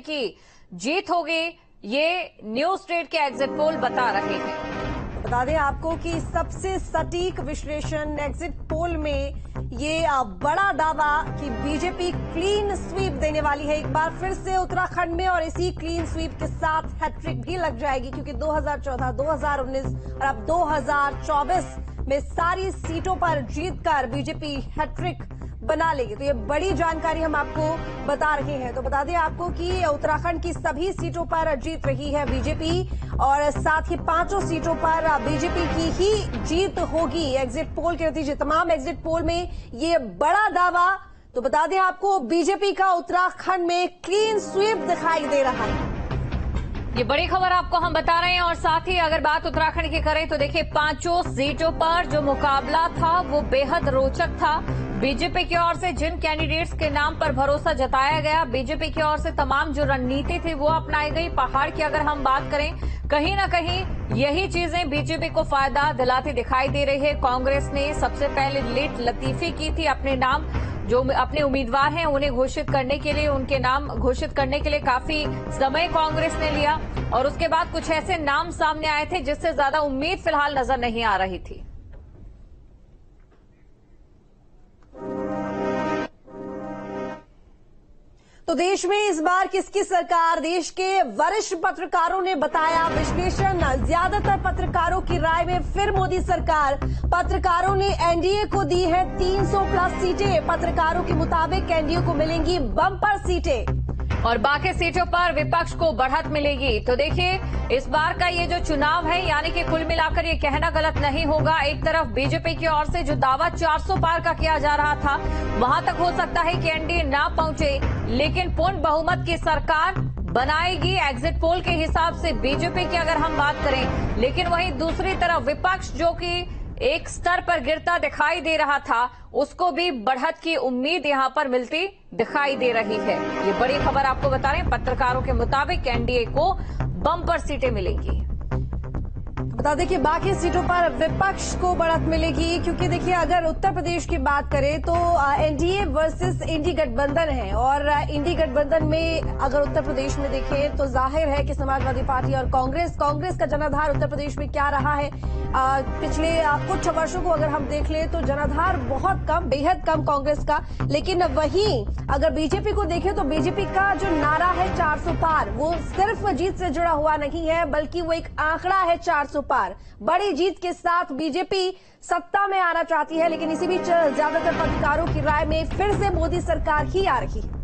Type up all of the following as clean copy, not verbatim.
की जीत होगी, ये न्यू स्टेट के एग्जिट पोल बता रहे हैं। बता दें आपको कि सबसे सटीक विश्लेषण एग्जिट पोल में ये बड़ा दावा कि बीजेपी क्लीन स्वीप देने वाली है एक बार फिर से उत्तराखंड में, और इसी क्लीन स्वीप के साथ हैट्रिक भी लग जाएगी क्योंकि 2014, 2019 और अब 2024 में सारी सीटों पर जीतकर बीजेपी हैट्रिक बना लेगी। तो ये बड़ी जानकारी हम आपको बता रहे हैं। तो बता दें आपको कि उत्तराखंड की सभी सीटों पर जीत रही है बीजेपी, और साथ ही 5 सीटों पर बीजेपी की ही जीत होगी एग्जिट पोल के नतीजे। तमाम एग्जिट पोल में ये बड़ा दावा। तो बता दें आपको बीजेपी का उत्तराखंड में क्लीन स्वीप दिखाई दे रहा है। ये बड़ी खबर आपको हम बता रहे हैं। और साथ ही अगर बात उत्तराखंड की करें तो देखिए 5 सीटों पर जो मुकाबला था वो बेहद रोचक था। बीजेपी की ओर से जिन कैंडिडेट्स के नाम पर भरोसा जताया गया, बीजेपी की ओर से तमाम जो रणनीति थी वो अपनाई गई। पहाड़ की अगर हम बात करें, कहीं ना कहीं यही चीजें बीजेपी को फायदा दिलाती दिखाई दे रही है। कांग्रेस ने सबसे पहले लेट लतीफी की थी अपने नाम, जो अपने उम्मीदवार हैं उन्हें घोषित करने के लिए, उनके नाम घोषित करने के लिए काफी समय कांग्रेस ने लिया, और उसके बाद कुछ ऐसे नाम सामने आए थे जिससे ज्यादा उम्मीद फिलहाल नजर नहीं आ रही थी। तो देश में इस बार किसकी सरकार, देश के वरिष्ठ पत्रकारों ने बताया विश्लेषण। ज्यादातर पत्रकारों की राय में फिर मोदी सरकार। पत्रकारों ने एनडीए को दी है 300 प्लस सीटें। पत्रकारों के मुताबिक एनडीए को मिलेंगी बम्पर सीटें और बाकी सीटों पर विपक्ष को बढ़त मिलेगी। तो देखिए इस बार का ये जो चुनाव है, यानी कि कुल मिलाकर ये कहना गलत नहीं होगा, एक तरफ बीजेपी की ओर से जो दावा 400 पार का किया जा रहा था, वहां तक हो सकता है कि एनडीए ना पहुंचे, लेकिन पूर्ण बहुमत की सरकार बनाएगी एग्जिट पोल के हिसाब से बीजेपी की अगर हम बात करें। लेकिन वहीं दूसरी तरफ विपक्ष जो कि एक स्तर पर गिरता दिखाई दे रहा था, उसको भी बढ़त की उम्मीद यहां पर मिलती दिखाई दे रही है। ये बड़ी खबर आपको बता रहे हैं। पत्रकारों के मुताबिक एनडीए को बम्पर सीटें मिलेंगी। बता दें कि बाकी सीटों पर विपक्ष को बढ़त मिलेगी, क्योंकि देखिए अगर उत्तर प्रदेश की बात करें तो एनडीए वर्सेस इंडी गठबंधन है, और इंडी गठबंधन में अगर उत्तर प्रदेश में देखें तो जाहिर है कि समाजवादी पार्टी और कांग्रेस का जनाधार उत्तर प्रदेश में क्या रहा है। पिछले कुछ वर्षों को अगर हम देख लें तो जनाधार बहुत कम, बेहद कम कांग्रेस का। लेकिन वहीं अगर बीजेपी को देखें तो बीजेपी का जो नारा है 400 पार, वो सिर्फ जीत से जुड़ा हुआ नहीं है, बल्कि वो एक आंकड़ा है 400 पार। बड़ी जीत के साथ बीजेपी सत्ता में आना चाहती है, लेकिन इसी बीच ज्यादातर पत्रकारों की राय में फिर से मोदी सरकार ही आ रही है।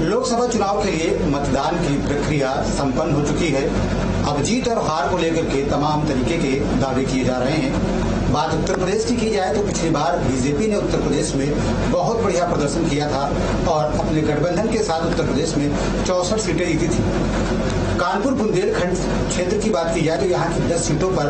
लोकसभा चुनाव के लिए मतदान की प्रक्रिया संपन्न हो चुकी है। अब जीत और हार को लेकर के तमाम तरीके के दावे किए जा रहे हैं। बात उत्तर प्रदेश की जाए तो पिछली बार बीजेपी ने उत्तर प्रदेश में बहुत बढ़िया प्रदर्शन किया था और अपने गठबंधन के साथ उत्तर प्रदेश में 64 सीटें जीती थी। कानपुर बुंदेलखंड क्षेत्र की बात की जाए तो यहाँ की 10 सीटों पर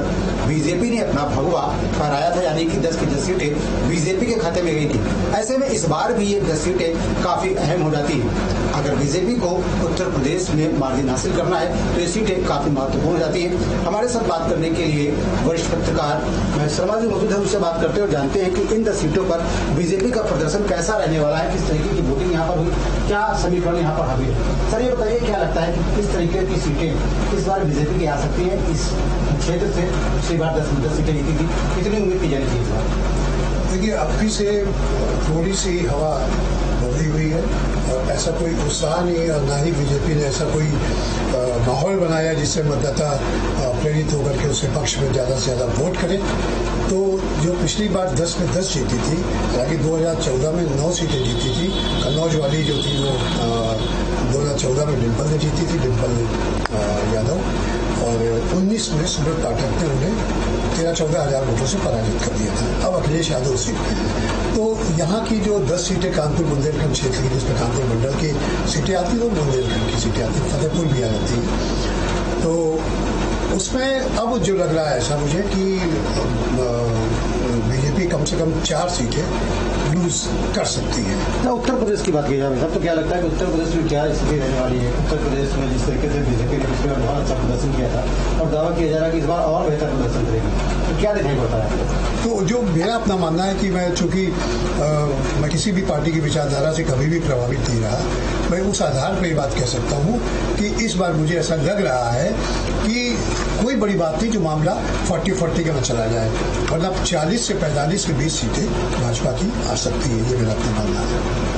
बीजेपी ने अपना भगवा फहराया था, यानी कि 10 की 10 सीटें बीजेपी के खाते में गई थी। ऐसे में इस बार भी ये 10 सीटें काफी अहम हो जाती हैं। अगर बीजेपी को उत्तर प्रदेश में मार्जिन हासिल करना है तो ये सीटें काफी महत्वपूर्ण हो जाती हैं। हमारे साथ बात करने के लिए वरिष्ठ पत्रकार महेश शर्मा जी मौजूद है, उनसे बात करते हैं और जानते हैं कि इन 10 सीटों पर बीजेपी का प्रदर्शन कैसा रहने वाला है, किस तरीके की वोटिंग यहाँ पर हुई, क्या समीकरण यहाँ पर हावी है। सर ये बताइए, क्या लगता है कि किस तरीके की सीटें इस बार बीजेपी की आ सकती है इस क्षेत्र से? पिछली बार 10 सीटें जीती थी, कितनी उम्मीद की जानी चाहिए इस बार? देखिए अभी से थोड़ी सी हवा बदली हुई है और ऐसा कोई उत्साह नहीं है, और ना ही बीजेपी ने ऐसा कोई माहौल बनाया जिससे मतदाता प्रेरित होकर के उसके पक्ष में ज्यादा से ज्यादा वोट करें। तो जो पिछली बार 10 में 10 जीती थी, हालांकि 2014 में 9 सीटें जीती थी, कन्नौज वाली जो थी वो 2014 में डिम्पल ने जीती थी, डिम्पल यादव, और 19 में सुब्रत पाठक ने उन्हें 13-14 हजार वोटों से पराजित कर दिया था। अब अखिलेश यादव सीट पे है। तो यहाँ की जो 10 सीटें कानपुर बुंदेलखंड क्षेत्र की, जिसमें कानपुर मंडल की सीटें आती है, बुंदेलखंड की सीटें आती है, फतेहपुर भी आ जाती है। तो उसमें अब जो लग रहा है ऐसा मुझे कि बीजेपी कम से कम 4 सीटें लूज कर सकती है। तो उत्तर प्रदेश की बात की जाए तब तो क्या लगता है कि उत्तर प्रदेश में क्या स्थिति रहने वाली है? उत्तर प्रदेश में जिस तरीके से बीजेपी ने पिछली बार बहुत अच्छा प्रदर्शन किया था और दावा किया जा रहा है कि इस बार और बेहतर प्रदर्शन करेगी, तो क्या दिखाई पड़ता है? तो जो मेरा अपना मानना है कि मैं चूंकि मैं किसी भी पार्टी की विचारधारा से कभी भी प्रभावित नहीं रहा, मैं उस आधार पर ये बात कह सकता हूँ कि इस बार मुझे ऐसा लग रहा है कि कोई बड़ी बात नहीं जो मामला 40-40 का न चला जाए, वरना 40 से 45 के 20 सीटें भाजपा की आ सकती है, ये मेरा अपना मानना है।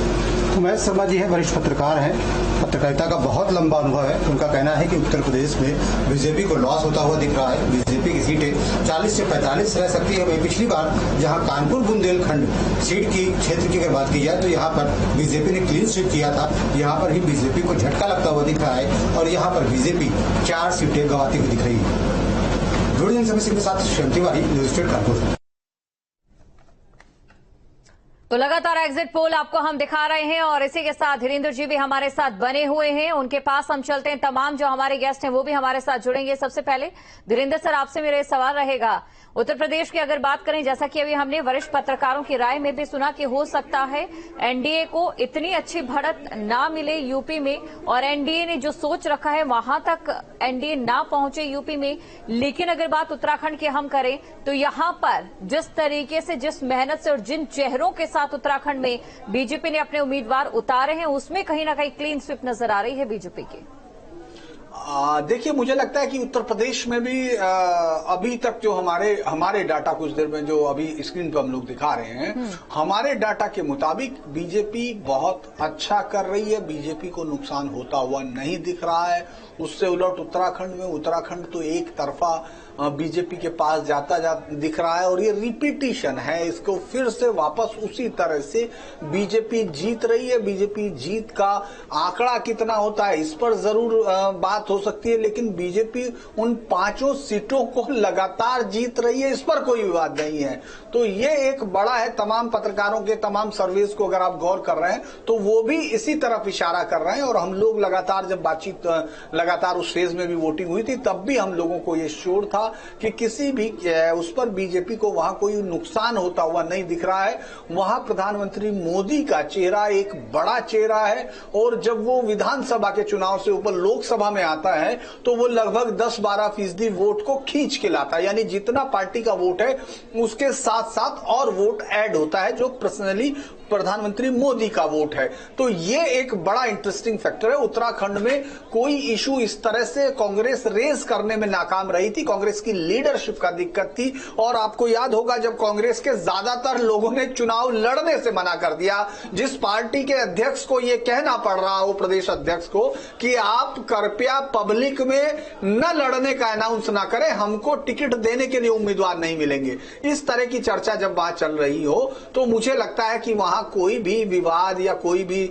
उमेश शर्मा जी हैं, वरिष्ठ पत्रकार हैं, पत्रकारिता का बहुत लंबा अनुभव है। उनका कहना है कि उत्तर प्रदेश में बीजेपी को लॉस होता हुआ दिख रहा है। बीजेपी की सीटें 40 से 45 रह सकती है। वही पिछली बार जहां कानपुर बुंदेलखंड सीट की क्षेत्र की अगर बात की जाए तो यहाँ पर बीजेपी ने क्लीन स्वीप किया था। यहाँ पर ही बीजेपी को झटका लगता हुआ दिख रहा है और यहाँ पर बीजेपी 4 सीटें गंवाती हुई दिख रही है। जुड़े समय सिंह के साथ श्याम तिवारी, न्यूज स्टेट कानपुर। तो लगातार एग्जिट पोल आपको हम दिखा रहे हैं और इसी के साथ धीरेन्द्र जी भी हमारे साथ बने हुए हैं। उनके पास हम चलते हैं, तमाम जो हमारे गेस्ट हैं वो भी हमारे साथ जुड़ेंगे। सबसे पहले धीरेन्द्र सर, आपसे मेरा सवाल रहेगा, उत्तर प्रदेश की अगर बात करें, जैसा कि अभी हमने वरिष्ठ पत्रकारों की राय में भी सुना कि हो सकता है एनडीए को इतनी अच्छी बढ़त ना मिले यूपी में और एनडीए ने जो सोच रखा है वहां तक एनडीए ना पहुंचे यूपी में। लेकिन अगर बात उत्तराखंड की हम करें तो यहां पर जिस तरीके से, जिस मेहनत से और जिन चेहरों के साथ उत्तराखंड में बीजेपी ने अपने उम्मीदवार उतारे हैं, उसमें कहीं ना कहीं क्लीन स्वीप नजर आ रही है बीजेपी की। देखिए, मुझे लगता है कि उत्तर प्रदेश में भी अभी तक जो हमारे डाटा कुछ देर में जो अभी स्क्रीन पर हम लोग दिखा रहे हैं, हमारे डाटा के मुताबिक बीजेपी बहुत अच्छा कर रही है। बीजेपी को नुकसान होता हुआ नहीं दिख रहा है। उससे उलट उत्तराखंड तो एक तरफा बीजेपी के पास जाता दिख रहा है और ये रिपीटिशन है। इसको फिर से वापस उसी तरह से बीजेपी जीत रही है। बीजेपी जीत का आंकड़ा कितना होता है इस पर जरूर बात हो सकती है, लेकिन बीजेपी उन 5 सीटों को लगातार जीत रही है, इस पर कोई विवाद नहीं है। तो ये एक बड़ा है। तमाम पत्रकारों के तमाम सर्वेस को अगर आप गौर कर रहे हैं तो वो भी इसी तरफ इशारा कर रहे हैं और हम लोग लगातार जब बातचीत लगातार उस फेज में भी वोटिंग हुई थी तब भी हम लोगों को ये श्योर था कि किसी भी उस पर बीजेपी को वहां कोई नुकसान होता हुआ नहीं दिख रहा है। वहां प्रधानमंत्री मोदी का चेहरा एक बड़ा चेहरा है और जब वो विधानसभा के चुनाव से ऊपर लोकसभा में आता है तो वो लगभग 10-12% वोट को खींच के लाता है। यानी जितना पार्टी का वोट है उसके साथ साथ और वोट ऐड होता है जो पर्सनली प्रधानमंत्री मोदी का वोट है। तो ये एक बड़ा इंटरेस्टिंग फैक्टर है। उत्तराखंड में कोई इशू इस तरह से कांग्रेस रेज करने में नाकाम रही थी। कांग्रेस की लीडरशिप का दिक्कत थी और आपको याद होगा जब कांग्रेस के ज्यादातर लोगों ने चुनाव लड़ने से मना कर दिया, जिस पार्टी के अध्यक्ष को यह कहना पड़ रहा हो, प्रदेश अध्यक्ष को, कि आप कृपया पब्लिक में न लड़ने का अनाउंस ना करें, हमको टिकट देने के लिए उम्मीदवार नहीं मिलेंगे। इस तरह की चर्चा जब वहां चल रही हो तो मुझे लगता है कि वहां कोई भी विवाद या कोई भी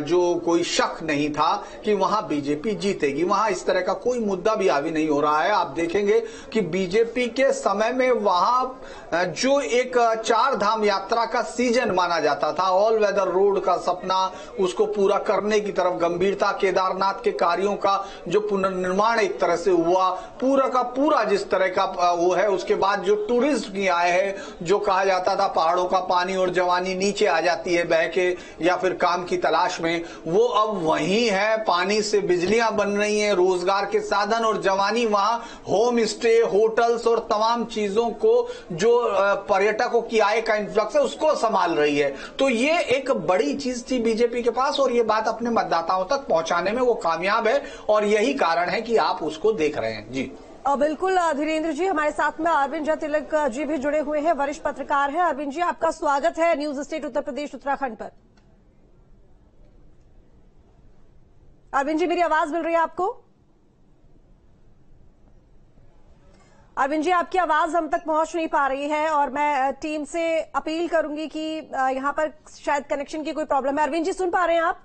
जो कोई शक नहीं था कि वहां बीजेपी जीतेगी। वहां इस तरह का कोई मुद्दा भी हावी नहीं हो रहा है। आप देखेंगे कि बीजेपी के समय में वहां जो एक 4 धाम यात्रा का सीजन माना जाता था, ऑल वेदर रोड का सपना, उसको पूरा करने की तरफ गंभीरता, केदारनाथ के कार्यों का जो पुनर्निर्माण एक तरह से हुआ, पूरा का पूरा जिस तरह का वो है, उसके बाद जो टूरिस्ट की आए हैं, जो कहा जाता था पहाड़ों का पानी और जवानी नीचे आ जाती है बह के या फिर काम की तलाश में, वो अब वहीं है। पानी से बिजलियां बन रही हैं, रोजगार के साधन, और जवानी वहां होम स्टे, होटल्स और तमाम चीजों को जो पर्यटकों की आय का इन्फ्लक्स है उसको संभाल रही है। तो ये एक बड़ी चीज थी बीजेपी के पास और ये बात अपने मतदाताओं तक पहुंचाने में वो कामयाब है और यही कारण है कि आप उसको देख रहे हैं। जी बिल्कुल धीरेन्द्र जी, हमारे साथ में अरविंद तिलक जी भी जुड़े हुए हैं, वरिष्ठ पत्रकार हैं। अरविंद जी, आपका स्वागत है न्यूज स्टेट उत्तर प्रदेश उत्तराखंड पर। अरविंद जी, मेरी आवाज मिल रही है आपको? अरविंद जी, आपकी आवाज हम तक पहुंच नहीं पा रही है और मैं टीम से अपील करूंगी कि यहां पर शायद कनेक्शन की कोई प्रॉब्लम है। अरविंद जी, सुन पा रहे हैं आप?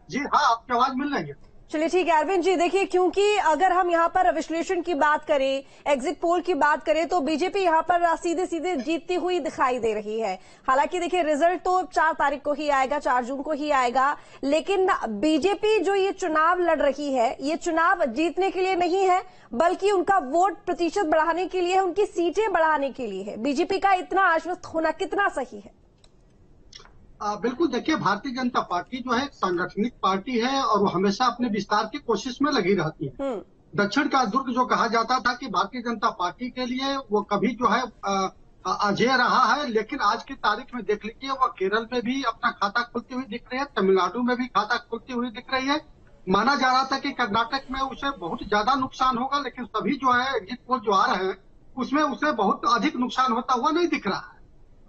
जी हाँ, आपकी आवाज मिल रही है। चलिए ठीक है अरविंद जी, देखिए क्योंकि अगर हम यहाँ पर विश्लेषण की बात करें, एग्जिट पोल की बात करें, तो बीजेपी यहाँ पर सीधे सीधे जीतती हुई दिखाई दे रही है। हालांकि देखिए रिजल्ट तो 4 तारीख को ही आएगा, 4 जून को ही आएगा, लेकिन बीजेपी जो ये चुनाव लड़ रही है, ये चुनाव जीतने के लिए नहीं है, बल्कि उनका वोट प्रतिशत बढ़ाने के लिए है, उनकी सीटें बढ़ाने के लिए है। बीजेपी का इतना आश्वस्त होना कितना सही है? बिल्कुल, देखिए भारतीय जनता पार्टी जो है एक सांगठनिक पार्टी है और वो हमेशा अपने विस्तार की कोशिश में लगी रहती है। दक्षिण का दुर्ग जो कहा जाता था कि भारतीय जनता पार्टी के लिए वो कभी जो है अजेय रहा है, लेकिन आज की तारीख में देख लीजिए वो केरल में भी अपना खाता खुलती हुई दिख रही है, तमिलनाडु में भी खाता खुलती हुई दिख रही है। माना जा रहा था कि कर्नाटक में उसे बहुत ज्यादा नुकसान होगा, लेकिन सभी जो है एग्जिट पोल जो आ रहे हैं उसमें उसे बहुत अधिक नुकसान होता हुआ नहीं दिख रहा है।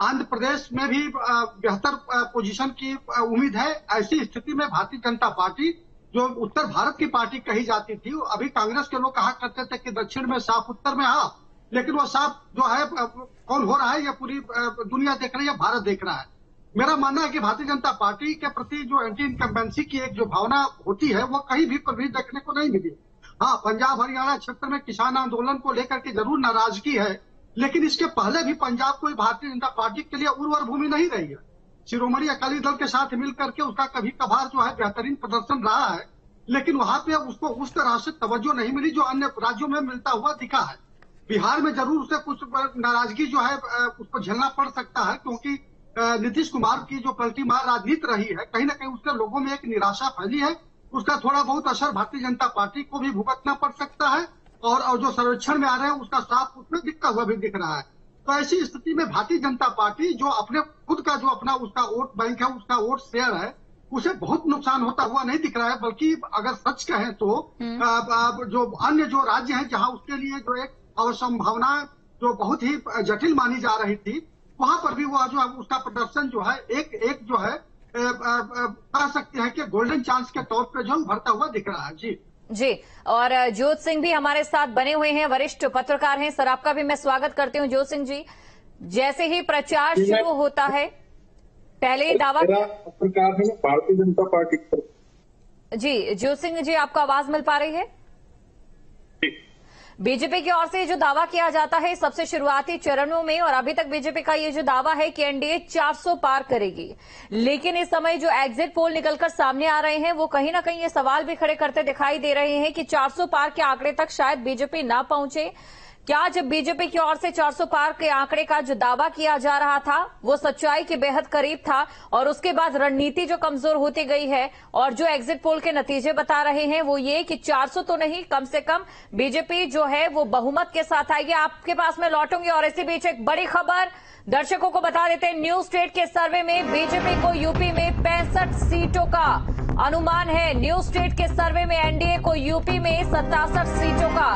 आंध्र प्रदेश में भी बेहतर पोजीशन की उम्मीद है। ऐसी स्थिति में भारतीय जनता पार्टी जो उत्तर भारत की पार्टी कही जाती थी, अभी कांग्रेस के लोग कहा करते थे कि दक्षिण में साफ, उत्तर में हाँ, लेकिन वो साफ जो है कौन हो रहा है, ये पूरी दुनिया देख रही है, भारत देख रहा है। मेरा मानना है कि भारतीय जनता पार्टी के प्रति जो एंटी इनकम्बेंसी की एक जो भावना होती है वो कहीं भी कभी देखने को नहीं मिली। हाँ, पंजाब हरियाणा क्षेत्र में किसान आंदोलन को लेकर के जरूर नाराजगी है, लेकिन इसके पहले भी पंजाब कोई भारतीय जनता पार्टी के लिए उर्वर भूमि नहीं रही है। शिरोमणि अकाली दल के साथ मिलकर के उसका कभी कभार जो है बेहतरीन प्रदर्शन रहा है, लेकिन वहां पे उसको उस तरह से तवज्जो नहीं मिली जो अन्य राज्यों में मिलता हुआ दिखा है। बिहार में जरूर उसे कुछ नाराजगी जो है उसको झेलना पड़ सकता है, क्योंकि नीतीश कुमार की जो पलटी मार राजनीति रही है, कहीं ना कहीं उसके लोगों में एक निराशा फैली है। उसका थोड़ा बहुत असर भारतीय जनता पार्टी को भी भुगतना पड़ सकता है, और जो सर्वेक्षण में आ रहे हैं उसका साफ उसमें दिखता हुआ भी दिख रहा है। तो ऐसी स्थिति में भारतीय जनता पार्टी जो अपने खुद का जो अपना उसका वोट बैंक है, उसका वोट शेयर है, उसे बहुत नुकसान होता हुआ नहीं दिख रहा है। बल्कि अगर सच कहें तो जो अन्य जो राज्य हैं जहां उसके लिए जो एक असंभावना जो बहुत ही जटिल मानी जा रही थी, वहां पर भी वो जो है उसका प्रदर्शन जो है एक जो है कह सकते हैं कि गोल्डन चांस के तौर पर जो उभरता हुआ दिख रहा है। जी, और ज्योत सिंह भी हमारे साथ बने हुए हैं, वरिष्ठ पत्रकार हैं। सर, आपका भी मैं स्वागत करती हूं। ज्योत सिंह जी, जैसे ही प्रचार शुरू होता है, पहले ही दावा पत्रकार है भारतीय जनता पार्टी जी, ज्योत सिंह जी आपको आवाज मिल पा रही है? बीजेपी की ओर से जो दावा किया जाता है सबसे शुरुआती चरणों में, और अभी तक बीजेपी का ये जो दावा है कि एनडीए 400 पार करेगी, लेकिन इस समय जो एग्जिट पोल निकलकर सामने आ रहे हैं वो कहीं ना कहीं ये सवाल भी खड़े करते दिखाई दे रहे हैं कि 400 पार के आंकड़े तक शायद बीजेपी ना पहुंचे। क्या जब बीजेपी की ओर से 400 पार के आंकड़े का जो दावा किया जा रहा था वो सच्चाई के बेहद करीब था, और उसके बाद रणनीति जो कमजोर होती गई है, और जो एग्जिट पोल के नतीजे बता रहे हैं वो ये कि 400 तो नहीं, कम से कम बीजेपी जो है वो बहुमत के साथ आएगी। आपके पास मैं लौटूंगी, और इसी बीच एक बड़ी खबर दर्शकों को बता देते हैं। न्यूज स्टेट के सर्वे में बीजेपी को यूपी में 65 सीटों का अनुमान है। न्यूज स्टेट के सर्वे में एनडीए को यूपी में 67 सीटों का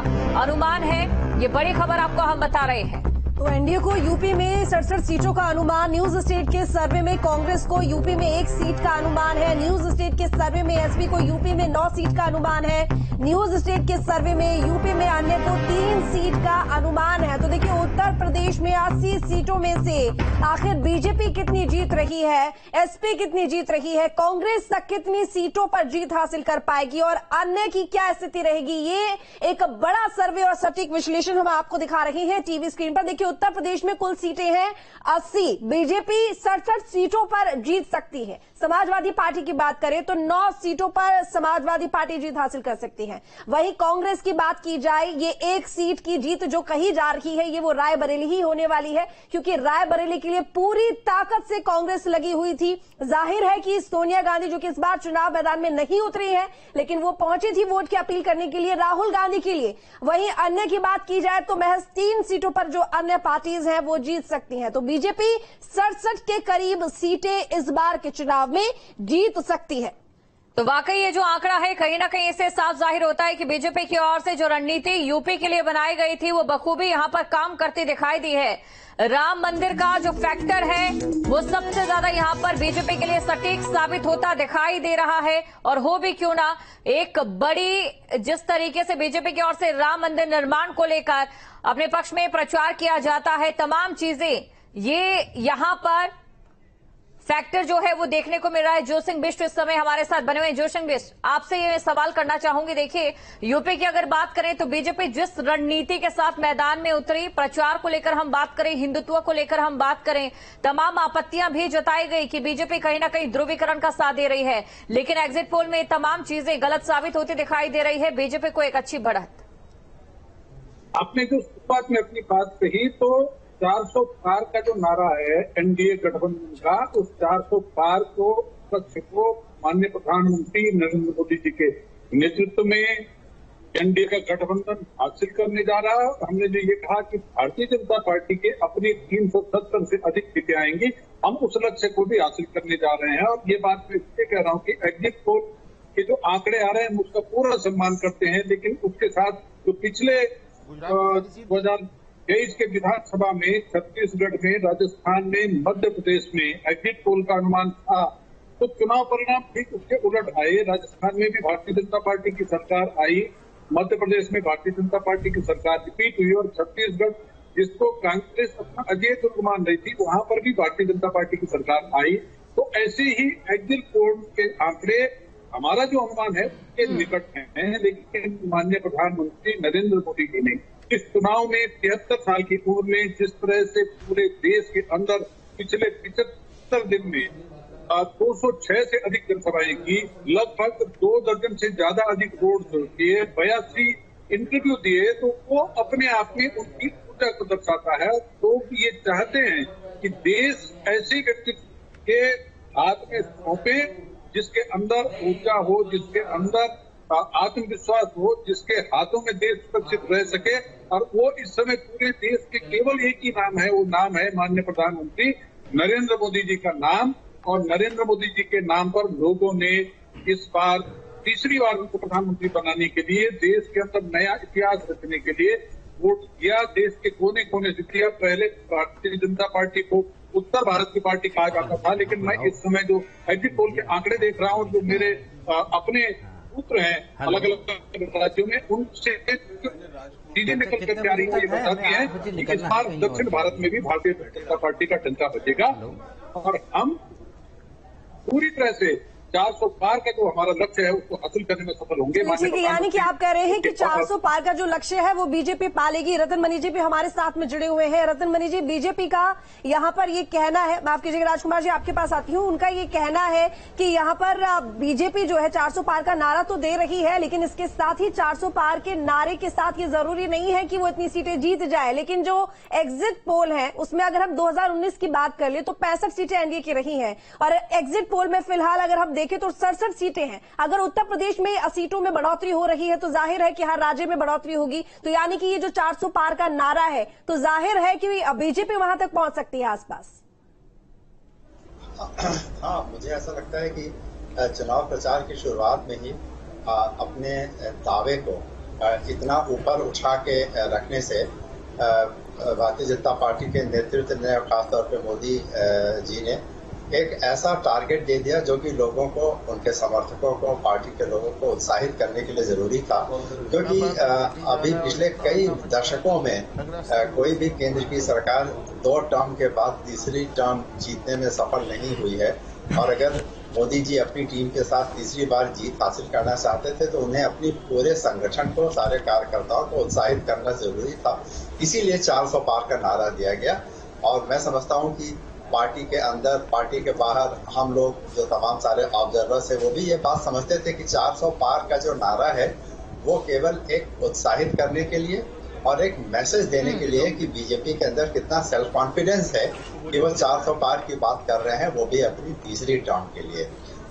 अनुमान है। ये बड़ी खबर आपको हम बता रहे हैं। तो एनडीए को यूपी में 67 सीटों का अनुमान। न्यूज स्टेट के सर्वे में कांग्रेस को यूपी में 1 सीट का अनुमान है। न्यूज स्टेट के सर्वे में एसपी को यूपी में 9 सीट का अनुमान है। न्यूज स्टेट के सर्वे में यूपी में अन्य को 3 सीट का अनुमान है। तो देखिए उत्तर प्रदेश में 80 सीटों में से आखिर बीजेपी कितनी जीत रही है, एसपी कितनी जीत रही है, कांग्रेस तक कितनी सीटों पर जीत हासिल कर पाएगी, और अन्य की क्या स्थिति रहेगी, ये एक बड़ा सर्वे और सटीक विश्लेषण हम आपको दिखा रहे हैं टीवी स्क्रीन पर। देखिए उत्तर प्रदेश में कुल सीटें हैं 80, बीजेपी 67 सीटों पर जीत सकती है। समाजवादी पार्टी की बात करें तो 9 सीटों पर समाजवादी पार्टी जीत हासिल कर सकती है। वहीं कांग्रेस की बात की जाए, ये 1 सीट की जीत जो कही जा रही है ये वो रायबरेली ही होने वाली है, क्योंकि रायबरेली के लिए पूरी ताकत से कांग्रेस लगी हुई थी। जाहिर है कि सोनिया गांधी जो कि इस बार चुनाव मैदान में नहीं उतरी है, लेकिन वो पहुंची थी वोट की अपील करने के लिए राहुल गांधी के लिए। वहीं अन्य की बात की जाए तो महज 3 सीटों पर जो अन्य पार्टीज हैं वो जीत सकती हैं। तो बीजेपी 67 के करीब सीटें इस बार के चुनाव में जीत सकती है। तो वाकई ये जो आंकड़ा है कहीं ना कहीं इससे साफ जाहिर होता है कि बीजेपी की ओर से जो रणनीति यूपी के लिए बनाई गई थी वो बखूबी यहां पर काम करती दिखाई दी है। राम मंदिर का जो फैक्टर है वो सबसे ज्यादा यहां पर बीजेपी के लिए सटीक साबित होता दिखाई दे रहा है। और हो भी क्यों ना, एक बड़ी जिस तरीके से बीजेपी की ओर से राम मंदिर निर्माण को लेकर अपने पक्ष में प्रचार किया जाता है, तमाम चीजें ये यहां पर फैक्टर जो है वो देखने को मिल रहा है। जो सिंह बिष्ट इस समय हमारे साथ बने हुए हैं। जो सिंह बिष्ट, आपसे ये सवाल करना चाहूंगी। देखिए, यूपी की अगर बात करें तो बीजेपी जिस रणनीति के साथ मैदान में उतरी, प्रचार को लेकर हम बात करें, हिंदुत्व को लेकर हम बात करें, तमाम आपत्तियां भी जताई गई कि बीजेपी कहीं ना कहीं ध्रुवीकरण का साथ दे रही है, लेकिन एग्जिट पोल में तमाम चीजें गलत साबित होती दिखाई दे रही है। बीजेपी को एक अच्छी बढ़त। आपने जो शुरुआत में अपनी बात कही, तो 400 पार का जो नारा है एनडीए गठबंधन का, उस 400 पार को लक्ष्य को माननीय प्रधानमंत्री नरेंद्र मोदी जी के नेतृत्व में एनडीए का गठबंधन हासिल करने जा रहा है। हमने जो ये कहा कि भारतीय जनता पार्टी के अपनी 370 से अधिक सीटें आएंगी, हम उस लक्ष्य को भी हासिल करने जा रहे हैं। और ये बात मैं इसलिए कह रहा हूँ कि एग्जिट पोल के जो आंकड़े आ रहे हैं हम उसका पूरा सम्मान करते हैं, लेकिन उसके साथ जो पिछले 2023 के विधानसभा में, छत्तीसगढ़ में, राजस्थान में, मध्य प्रदेश में एग्जिट पोल का अनुमान था, तो चुनाव परिणाम ठीक उसके उलट आए। राजस्थान में भी भारतीय जनता पार्टी की सरकार आई, मध्य प्रदेश में भारतीय जनता पार्टी की सरकार रिपीट हुई, और छत्तीसगढ़ जिसको कांग्रेस अपना अजय तो मान रही थी, वहां पर भी भारतीय जनता पार्टी की सरकार आई। तो ऐसे ही एग्जिट पोल के आंकड़े हमारा जो अनुमान है उसके निकट हैं, लेकिन माननीय प्रधानमंत्री नरेंद्र मोदी जी ने इस चुनाव में 73 साल की उम्र में जिस तरह से पूरे देश के अंदर पिछले 75 दिन में 206 से अधिक जनसभाएं की, लगभग 2 दर्जन से ज्यादा अधिक रोड शो किए, 82 इंटरव्यू दिए, तो वो अपने आप में उनकी ऊर्जा को दर्शाता है। लोग ये चाहते हैं कि देश ऐसे व्यक्ति के हाथ में सौंपे जिसके अंदर ऊर्जा हो, जिसके अंदर आत्मविश्वास हो, जिसके हाथों में देश सुरक्षित रह सके। और वो इस समय पूरे देश के केवल एक ही नाम है, वो नाम है माननीय प्रधानमंत्री नरेंद्र मोदी जी का नाम। और नरेंद्र मोदी जी के नाम पर लोगों ने इस बार तीसरी बार उनको प्रधानमंत्री बनाने के लिए, देश के अंदर नया इतिहास रचने के लिए वोट किया। देश के कोने कोने से किया। पहले भारतीय जनता पार्टी को उत्तर भारत की पार्टी कहा जाता था, लेकिन मैं इस समय जो एग्जिट पोल के आंकड़े देख रहा हूँ, जो मेरे अपने पुत्र हैं अलग अलग राज्यों में, उनसे चीजें निकल कर आ रही है, ये बताती है कि इस बार दक्षिण भारत में भी भारतीय जनता पार्टी का डंका बजेगा और हम पूरी तरह से 400 पार का जो हमारा लक्ष्य है उसको हासिल करने में सफल होंगे। ठीक है, यानी कि आप कह रहे हैं कि 400 पार का जो लक्ष्य है वो बीजेपी पालेगी। रतन मनी जी भी हमारे साथ में जुड़े हुए हैं। रतन मनी जी, बीजेपी का यहाँ पर ये कहना है, माफ कीजिएगा राजकुमार जी आपके पास आती हूँ, उनका ये कहना है कि यहाँ पर बीजेपी जो है 400 पार का नारा तो दे रही है, लेकिन इसके साथ ही 400 पार के नारे के साथ ये जरूरी नहीं है कि वो इतनी सीटें जीत जाए। लेकिन जो एग्जिट पोल है उसमें अगर हम 2019 की बात कर ले तो 65 सीटें एनडीए की रही हैं, और एग्जिट पोल में फिलहाल अगर हम देखें तो 67 सीटें हैं। अगर उत्तर प्रदेश में सीटों में बढ़ोतरी हो रही है तो जाहिर है कि हर राज्य में बढ़ोतरी होगी। तो यानी कि ये जो 400 पार का नारा है तो जाहिर है कि बीजेपी वहां तक पहुंच सकती है आसपास। हाँ, मुझे ऐसा लगता है कि चुनाव प्रचार की शुरुआत में ही अपने दावे को इतना ऊपर उठा के रखने से भारतीय जनता पार्टी के नेतृत्व ने, खासतौर पे मोदी जी ने एक ऐसा टारगेट दे दिया जो कि लोगों को, उनके समर्थकों को, पार्टी के लोगों को उत्साहित करने के लिए जरूरी था। क्योंकि अभी पिछले कई दशकों में कोई भी केंद्र की सरकार 2 टर्म के बाद तीसरी टर्म जीतने में सफल नहीं हुई है। और अगर मोदी जी अपनी टीम के साथ तीसरी बार जीत हासिल करना चाहते थे तो उन्हें अपनी पूरे संगठन को, सारे कार्यकर्ताओं को उत्साहित करना जरूरी था। इसीलिए 400 पार का नारा दिया गया। और मैं समझता हूँ कि पार्टी के अंदर, पार्टी के बाहर हम लोग जो तमाम सारे ऑब्जर्वर्स है वो भी ये बात समझते थे कि 400 पार का जो नारा है वो केवल एक उत्साहित करने के लिए और एक मैसेज देने के लिए कि बीजेपी के अंदर कितना सेल्फ कॉन्फिडेंस है कि वो 400 पार की बात कर रहे हैं, वो भी अपनी तीसरी टर्म के लिए।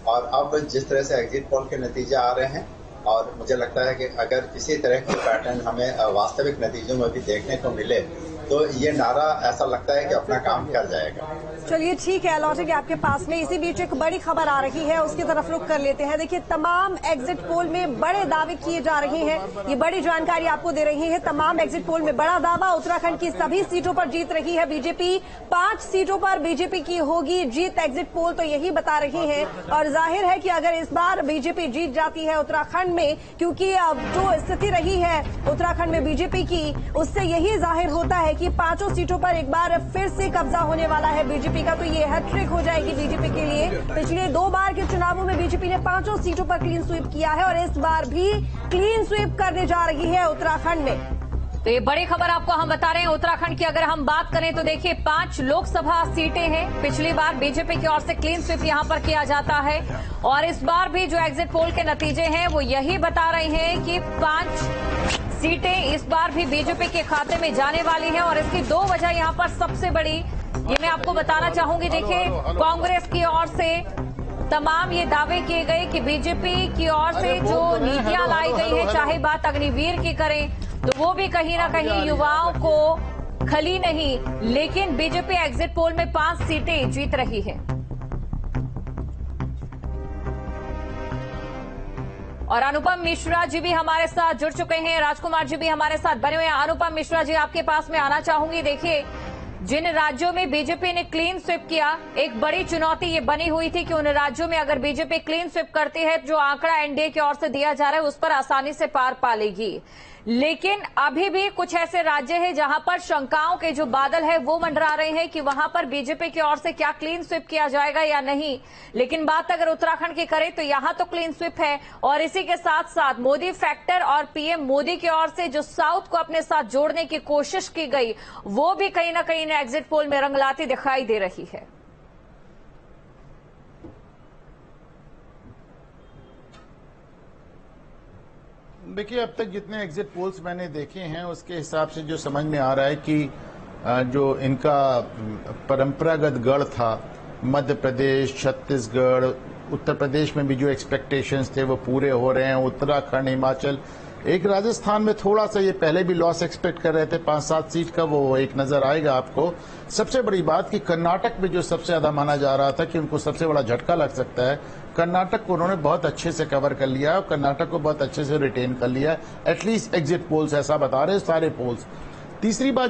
और अब जिस तरह से एग्जिट पोल के नतीजे आ रहे हैं, और मुझे लगता है कि अगर इसी तरह की पैटर्न हमें वास्तविक नतीजों में भी देखने को मिले तो ये नारा ऐसा लगता है कि अपना काम कर जाएगा। चलिए ठीक है, लौटेंगे आपके पास में। इसी बीच एक बड़ी खबर आ रही है, उसकी तरफ रुख कर लेते हैं। देखिए, तमाम एग्जिट पोल में बड़े दावे किए जा रहे हैं, ये बड़ी जानकारी आपको दे रही है। तमाम एग्जिट पोल में बड़ा दावा, उत्तराखंड की सभी सीटों पर जीत रही है बीजेपी। 5 सीटों पर बीजेपी की होगी जीत, एग्जिट पोल तो यही बता रही है। और जाहिर है कि अगर इस बार बीजेपी जीत जाती है उत्तराखंड में, क्योंकि अब जो स्थिति रही है उत्तराखंड में बीजेपी की, उससे यही जाहिर होता है कि 5 सीटों पर एक बार फिर से कब्जा होने वाला है बीजेपी का, तो ये हैट्रिक हो जाएगी बीजेपी के लिए। पिछले 2 बार के चुनावों में बीजेपी ने 5 सीटों पर क्लीन स्वीप किया है और इस बार भी क्लीन स्वीप करने जा रही है उत्तराखंड में। तो ये बड़ी खबर आपको हम बता रहे हैं उत्तराखंड की। अगर हम बात करें तो देखिए 5 लोकसभा सीटें हैं। पिछली बार बीजेपी की ओर से क्लीन स्वीप यहां पर किया जाता है और इस बार भी जो एग्जिट पोल के नतीजे हैं वो यही बता रहे हैं कि 5 सीटें इस बार भी बीजेपी के खाते में जाने वाली हैं। और इसकी 2 वजह यहां पर सबसे बड़ी ये मैं आपको बताना चाहूंगी। देखिए कांग्रेस की ओर से तमाम ये दावे किए गए कि बीजेपी की ओर से जो नीतियां लाई गई है, चाहे बात अग्निवीर की करें तो वो भी कहीं ना कहीं युवाओं को खली नहीं, लेकिन बीजेपी एग्जिट पोल में 5 सीटें जीत रही है। और अनुपम मिश्रा जी भी हमारे साथ जुड़ चुके हैं, राजकुमार जी भी हमारे साथ बने हुए हैं। अनुपम मिश्रा जी, आपके पास में आना चाहूंगी। देखिए जिन राज्यों में बीजेपी ने क्लीन स्वीप किया, एक बड़ी चुनौती ये बनी हुई थी कि उन राज्यों में अगर बीजेपी क्लीन स्वीप करती है, जो आंकड़ा एनडीए की ओर से दिया जा रहा है उस पर आसानी से पार पा लेगी। लेकिन अभी भी कुछ ऐसे राज्य हैं जहां पर शंकाओं के जो बादल है वो मंडरा रहे हैं कि वहां पर बीजेपी की ओर से क्या क्लीन स्वीप किया जाएगा या नहीं। लेकिन बात अगर उत्तराखंड की करें तो यहां तो क्लीन स्वीप है और इसी के साथ साथ मोदी फैक्टर और पीएम मोदी की ओर से जो साउथ को अपने साथ जोड़ने की कोशिश की गई वो भी कहीं ना कहीं एग्जिट पोल में रंग लाती दिखाई दे रही है। देखिए अब तक जितने एग्जिट पोल्स मैंने देखे हैं उसके हिसाब से जो समझ में आ रहा है कि जो इनका परंपरागत गढ़ था मध्य प्रदेश, छत्तीसगढ़, उत्तर प्रदेश में भी जो एक्सपेक्टेशंस थे वो पूरे हो रहे हैं। उत्तराखंड, हिमाचल, एक राजस्थान में थोड़ा सा ये पहले भी लॉस एक्सपेक्ट कर रहे थे 5-7 सीट का, वो एक नजर आएगा आपको। सबसे बड़ी बात कि कर्नाटक में जो सबसे ज्यादा माना जा रहा था कि उनको सबसे बड़ा झटका लग सकता है, कर्नाटक को उन्होंने बहुत अच्छे से कवर कर लिया है और कर्नाटक को बहुत अच्छे से रिटेन कर लिया है। एटलीस्ट एग्जिट पोल्स ऐसा बता रहे हैं, सारे पोल्स। तीसरी बात